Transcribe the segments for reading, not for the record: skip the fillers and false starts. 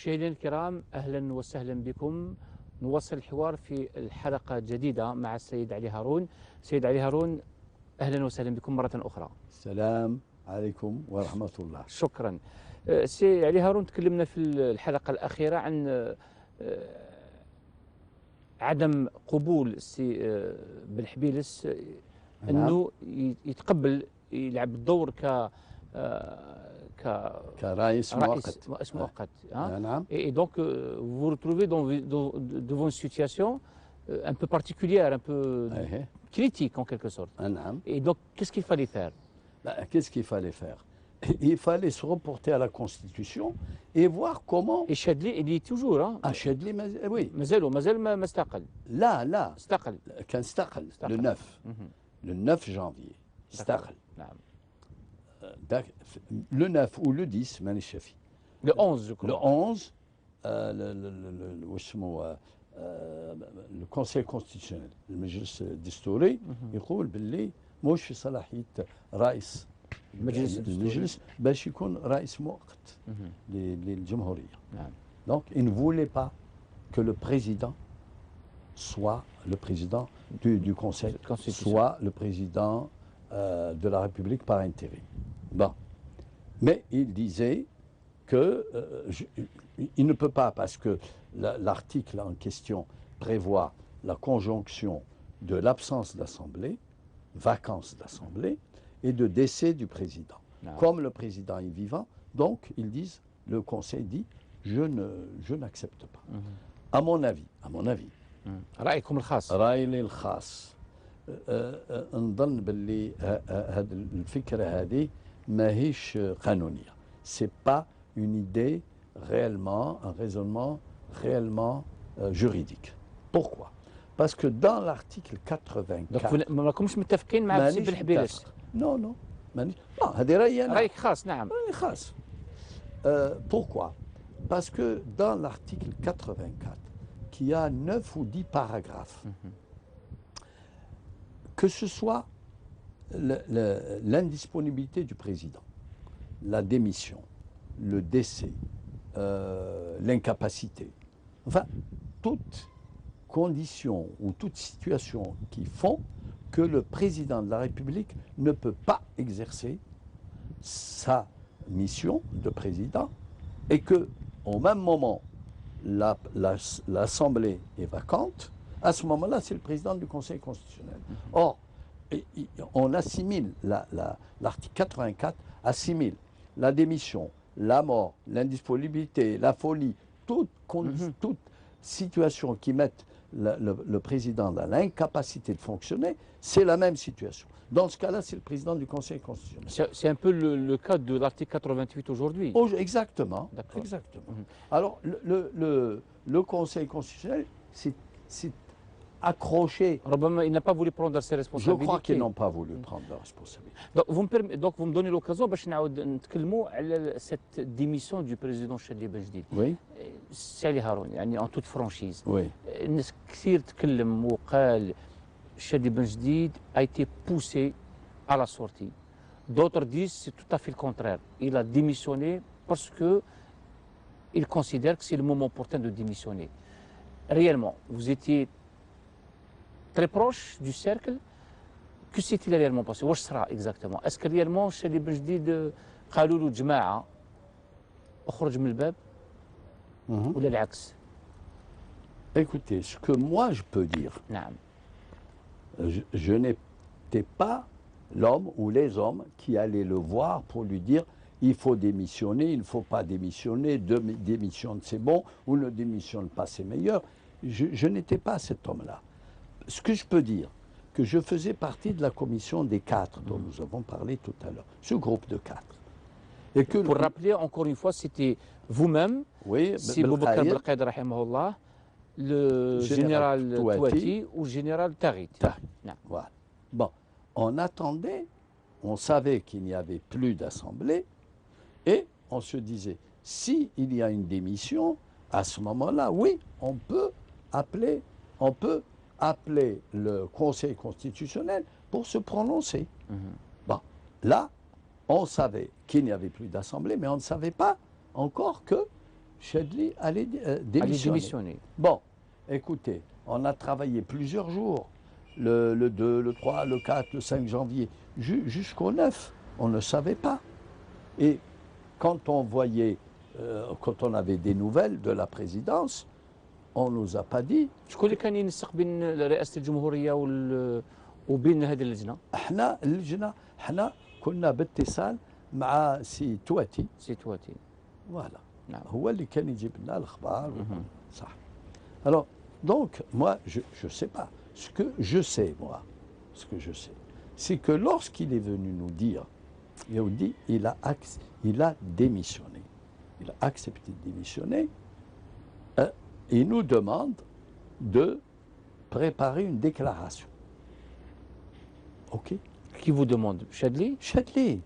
مشاهدينا الكرام، أهلا وسهلا بكم. نواصل الحوار في الحلقة الجديدة مع السيد علي هارون. سيد علي هارون، أهلا وسهلا بكم مرة أخرى. السلام عليكم ورحمة الله. شكرا. سيد علي هارون، تكلمنا في الحلقة الأخيرة عن عدم قبول السي بن حبيلس أنه يتقبل يلعب الدور كرئيس مؤقت. رئيس مؤقت. نعم. Et donc, vous vous retrouvez devant une situation un peu particulière, un peu critique en quelque sorte. نعم. Et donc, qu'est-ce qu'il fallait faire? Qu'est-ce qu'il fallait faire? Il fallait se reporter à la Constitution et voir comment. Et Chadli, il y est toujours. Hein? Chadli, oui. مازال ما استقل. لا. استقل. كان استقل le 9. Le 9 janvier. استقل. نعم. Le 9 ou le 10, مانيش شافي. Le 11, je crois. Le 11, le Conseil constitutionnel, المجلس الدستوري يقول باللي مش في صلاحية رئيس المجلس باش يكون رئيس مؤقت للجمهورية. Donc il ne voulait pas que le président soit le président du Conseil, soit le président de la République par intérim. Bon. Mais il disait qu'il ne peut pas, parce que l'article en question prévoit la conjonction de l'absence d'assemblée, vacance d'assemblée, et de décès du président. Comme le président est vivant, donc ils disent, le Conseil dit, je n'accepte pas. À mon avis. رأيكم الخاص. رأيي الخاص. نظن باللي هذه الفكرة هذه ماهيش قانونية. C'est pas une idée réellement, un raisonnement réellement juridique. Pourquoi? Parce que dans l'article 84. Donc ما راكمش متفقين مع السي بن حبيلس. Non. هذه رأيي أنا. رأيك خاص. نعم. رأيي خاص. Pourquoi? Parce que dans l'article 84, qui a 9 ou 10 paragraphes, que ce soit l'indisponibilité du président, la démission, le décès, l'incapacité, enfin, toutes conditions ou toutes situations qui font que le président de la République ne peut pas exercer sa mission de président et que, au même moment, l'Assemblée est vacante. À ce moment-là, c'est le président du Conseil constitutionnel. Or, on assimile, l'article 84 assimile la démission, la mort, l'indisponibilité, la folie, toute situation qui mette le président dans l'incapacité de fonctionner, c'est la même situation. Dans ce cas-là, c'est le président du Conseil constitutionnel. C'est un peu le cas de l'article 88 aujourd'hui. Exactement. Alors, le Conseil constitutionnel, c'est accroché. Il n'a pas voulu prendre ses responsabilités. Je crois qu'ils n'ont pas voulu prendre leurs responsabilités. Donc vous me donnez l'occasion باش نعاود نتكلموا على cette démission du président Chadli Ben Jadid. Oui. سي علي هارون، يعني en toute franchise. Oui. الناس كثير تكلم وقال Chadli Ben Jadid a été poussé à la sortie. D'autres disent c'est tout à fait le contraire. Il a démissionné parce que il considère que c'est le moment opportun de démissionner. Réellement, vous étiez très proche du cercle. Que s'est-il réellement passé? واش صرا exactement? Est-ce que réellement Chadli Ben Jadid قالوا له جماعة اخرج من الباب ولا العكس؟ Écoutez, ce que moi je peux dire, نعم. je n'étais pas l'homme ou les hommes qui allaient le voir pour lui dire il faut démissionner, il ne faut pas démissionner, démissionne c'est bon, ou ne démissionne pas c'est meilleur. Je n'étais pas cet homme-là. Ce que je peux dire, que je faisais partie de la commission des 4 dont nous avons parlé tout à l'heure, ce groupe de 4. Et que pour rappeler encore une fois, c'était vous-même, si Boubacar Belkaïd rahimahullah, le général Touati ou le général Tarit. Voilà. Bon, on attendait, on savait qu'il n'y avait plus d'assemblée et on se disait, s'il y a une démission, à ce moment-là, oui, on peut appeler le Conseil constitutionnel pour se prononcer. Bon, là, on savait qu'il n'y avait plus d'assemblée, mais on ne savait pas encore que Chadli allait Allez démissionner. démissionner. Bon, écoutez, on a travaillé plusieurs jours, le 2, le 3, le 4, le 5 janvier, jusqu'au 9, on ne savait pas. Et quand on voyait, quand on avait des nouvelles de la présidence, on ne nous a pas dit. شكون اللي كان ينسق بين رئاسة الجمهورية وبين هذه اللجنة؟ احنا اللجنة احنا كنا باتصال مع سي تواتي، سي تواتي. فوالا نعم. هو اللي كان يجيب لنا الاخبار. صح. Alors, donc, moi, je ne sais pas. Ce que je sais, moi, ce que je sais, c'est que lorsqu'il est venu nous dire, Yaoudi, il a démissionné. Il a accepté de démissionner. Il nous demande de préparer une déclaration. OK? Qui vous demande? Chadli? Chadli.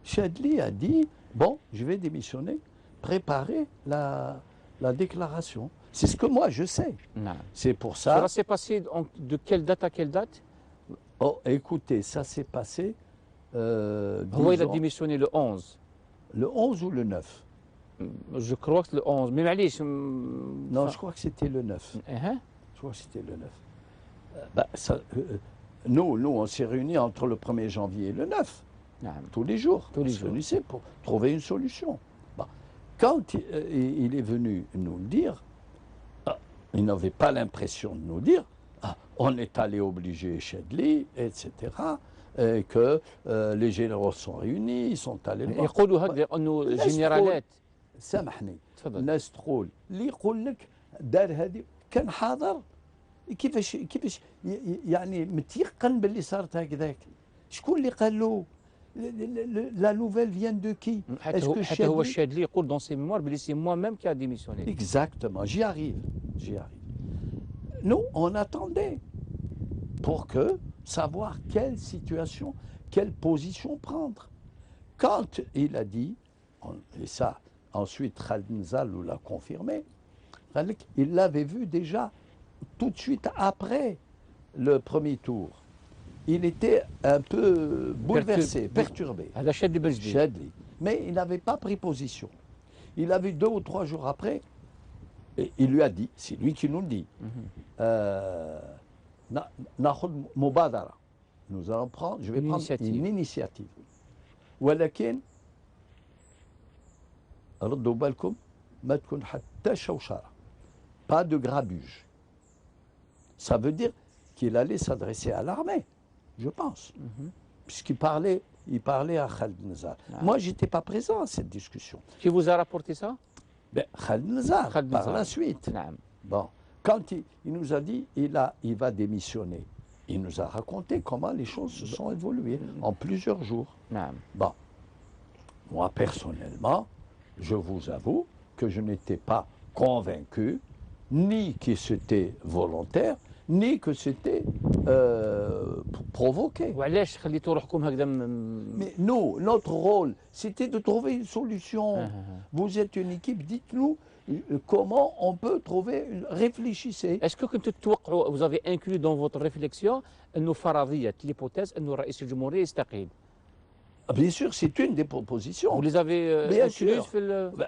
Chadli a dit, bon, je vais démissionner, préparer la déclaration. C'est ce que moi je sais. Non. C'est pour ça. Cela s'est passé de quelle date à quelle date? Oh, écoutez, ça s'est passé. هو il a démissionné le 11. Le 11 ou le 9? Je crois que c'est le 11. Mais معليش. Non, je crois que c'était le 9. Je crois que c'était le 9. Nous, on s'est réunis entre le 1er janvier et le 9. Tous les jours. Tous les on se jours. réunissait pour trouver une solution. Bon. Quand il est venu nous le dire, il n'avait pas l'impression de nous dire on est allé obliger Chadli, etc. Et que les généraux sont réunis, ils sont allés. يقولوا هذا انه الجنرالات. سامحني. تفضل. الناس تقول اللي يقول لك دار هذه كان حاضر كيفاش يعني متيقن باللي صارت هكذاك. شكون اللي قال له لا نوفيل فيان دو كي؟ حتى هو الشادلي يقول دون سي ميموار بلي سي moi même qui a démissionné. Exactement, j'y arrive. Nous, on attendait pour savoir quelle situation, quelle position prendre. Quand il a dit, et ça, ensuite Khaled Nzal nous l'a confirmé, il l'avait vu déjà tout de suite après le premier tour. Il était un peu bouleversé, perturbé. Chadli. Mais il n'avait pas pris position. Il a vu 2 ou 3 jours après, et il lui a dit, c'est lui qui nous le dit, nous allons prendre, je vais prendre une initiative. ولكن ردوا بالكم ما تكون حتى شوشرة. Pas de grabuge. Ça veut dire qu'il allait s'adresser à l'armée, je pense. Puisqu'il parlait à Khaled Nzal. Moi, je n'étais pas présent à cette discussion. Qui vous a rapporté ça? Khaled Nzal, par la suite. Bon, quand il nous a dit il va démissionner, il nous a raconté comment les choses se sont évoluées en plusieurs jours. Bon, moi personnellement, je vous avoue que je n'étais pas convaincu ni que c'était volontaire, ni que c'était provoqué. Mais nous, notre rôle, c'était de trouver une solution. Vous êtes une équipe, dites-nous comment on peut trouver, réfléchissez. Est-ce que vous avez inclus dans votre réflexion l'hypothèse que رئيس الجمهورية يستقيل? Bien sûr, c'est une des propositions. Vous les avez incluses?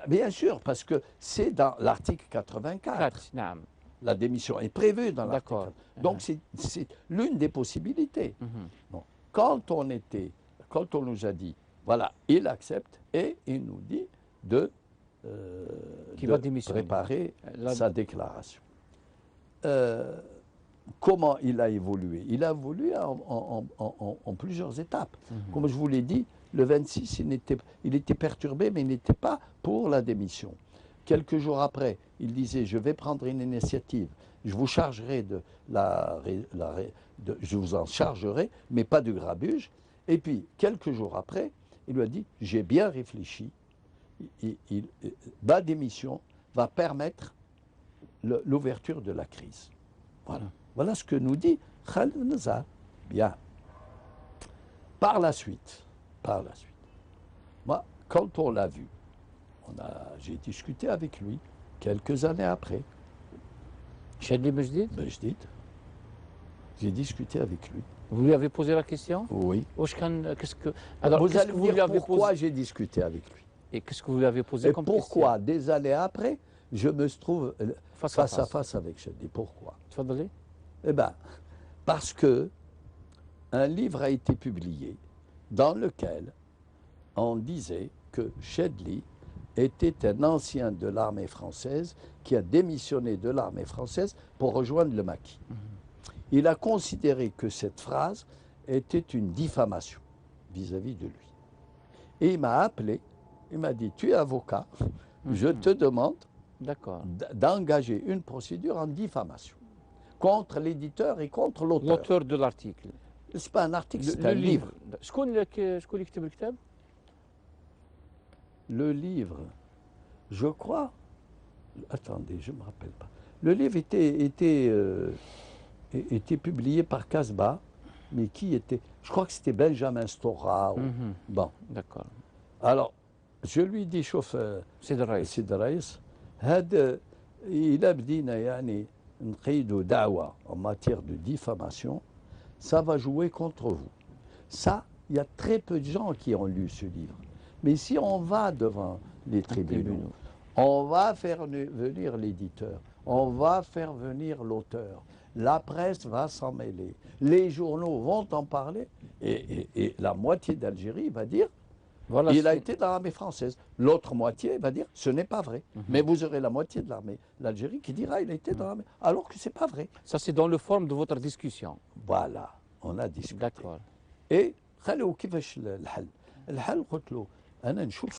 Bien sûr, parce que c'est dans l'article 84. La démission est prévue dans l'article. Donc c'est l'une des possibilités. Bon. Quand on nous a dit, voilà, il accepte et il nous dit de préparer sa déclaration. Comment il a évolué? Il a évolué en plusieurs étapes. Comme je vous l'ai dit, le 26, il était perturbé, mais il n'était pas pour la démission. Quelques jours après, il disait, je vais prendre une initiative, je vous chargerai je vous en chargerai, mais pas de grabuge. Et puis, quelques jours après, il lui a dit, j'ai bien réfléchi, ma démission va permettre l'ouverture de la crise. Voilà ce que nous dit Khaled Nzal. Bien. Par la suite, moi, quand on l'a vu, j'ai discuté avec lui quelques années après. Chadli Bejdid? J'ai discuté avec lui. Vous lui avez posé la question? Oui. Alors, vous allez me dire pourquoi j'ai discuté avec lui. Et qu'est-ce que vous lui avez posé Et comme pourquoi, des années après, je me trouve question face à face avec Chadli? Pourquoi? تفضلي. Eh bien, parce que un livre a été publié dans lequel on disait que Chadli était un ancien de l'armée française qui a démissionné de l'armée française pour rejoindre le maquis. Il a considéré que cette phrase était une diffamation vis-à-vis de lui. Et il m'a appelé, il m'a dit, tu es avocat, je te demande D'accord. d'engager une procédure en diffamation contre l'éditeur et contre l'auteur. L'auteur de l'article. Ce n'est pas un article, c'est Le un livre. شكون اللي كتب الكتاب؟ Le livre, je crois, attendez, je ne me rappelle pas. Le livre était publié par Casbah, mais qui était, je crois que c'était Benjamin Stora. Bon, D'accord. alors, je lui dis, chauffe, سيد الرئيس. سيد الرئيس هذا إلا بدينا يعني نقيدوا دعوة en matière de diffamation, ça va jouer contre vous. Ça, il y a très peu de gens qui ont lu ce livre. Mais si on va devant les tribunaux, on va faire venir l'éditeur, on va faire venir l'auteur, la presse va s'en mêler, les journaux vont en parler, et la moitié d'Algérie va dire Voilà, il a été dans l'armée française. L'autre moitié va dire ce n'est pas vrai. Mais vous aurez la moitié de l'armée, l'Algérie, qui dira il a été dans l'armée, alors que ce n'est pas vrai. Ça, c'est dans le forme de votre discussion. Voilà, on a discuté. D'accord. Et خلوا كيفاش الحل؟ الحل قلت له انا نشوف